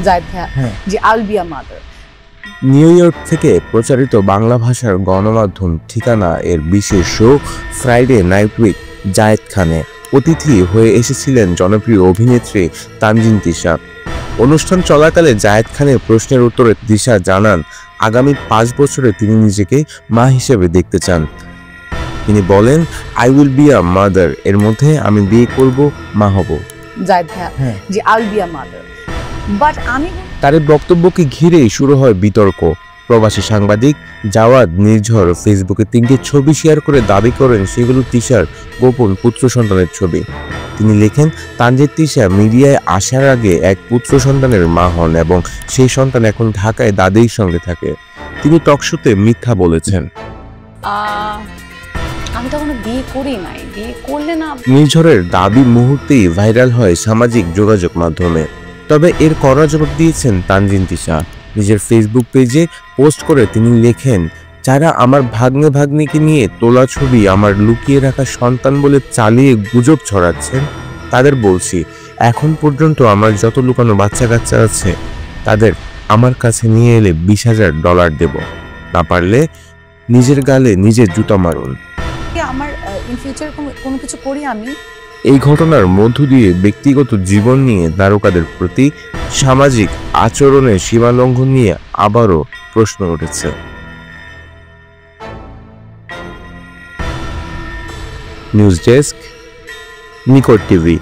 জায়েদ ভাইয়া, জি আল বি আ মাদার। নিউ ইয়র্ক থেকে প্রচারিত বাংলা ভাষার গণমাধ্যম ঠিকানা এর বিশেষ show Friday night with Zayed খানে অতিথি হয়ে এসেছিলেন জনপ্রিয় অভিনেত্রী তানজিন তিশা। অনুষ্ঠান চলাকালে জায়েদ খানের প্রশ্নের উত্তরে তিশা জানান, আগামী 5 বছরে তিনি নিজেকে মা হিসেবে দেখতে চান। তিনি বলেন, আই উইল বি আ মাদার, এর মধ্যে আমি বিয়ে করব, মা হব। জায়েদ ভাইয়া, জি আল বি আ মাদার। বাট আমি তার এই বক্তব্যকে ঘিরেই শুরু হয় বিতর্ক। প্রবাসী সাংবাদিক জাওয়াদ নির্ঝর ফেসবুকে 3টি ছবি শেয়ার করে দাবি করেন সেগুলো তিশার গোপন পুত্র সন্তানের ছবি। তিনি লেখেন, তানজিন তিশা মিডিয়ায় আসার আগে এক পুত্র সন্তানের মা হন এবং সেই সন্তান এখন ঢাকায় দাদির সঙ্গে থাকে। তিনি টকশোতে মিথ্যা বলেছেন। আমি তখন বিয়ে করি নাই, বিয়ে করলে না। নির্ঝরের দাবি মুহূর্তেই ভাইরাল হয় সামাজিক যোগাযোগ মাধ্যমে। তবে এর কড়া জবাব দিয়েছেন তানজিন তিশা। নিজের ফেসবুক পেজে পোস্ট করে তিনি লেখেন, যারা আমার ভাগ্নে ভাগ্নিকে নিয়ে তোলা ছবি আমার লুকিয়ে রাখা সন্তান বলে চালিয়ে গুজব ছড়াচ্ছেন, তাদের বলছি, এখন পর্যন্ত আমার যত লুকানো বাচ্চা কাচ্চা আছে তাদের আমার কাছে নিয়ে এলে $20,000 দেব, না পারলে নিজের গালে নিজের জুতা মারুন। আমার ইন ফিউচার কোনো কিছু করি আমি। এই ঘটনার মধ্য দিয়ে ব্যক্তিগত জীবন নিয়ে তারকাদের প্রতি সামাজিক আচরণের সীমা লঙ্ঘন নিয়ে আবারও প্রশ্ন উঠেছে। নিউজ ডেস্ক, নিকট টিভি।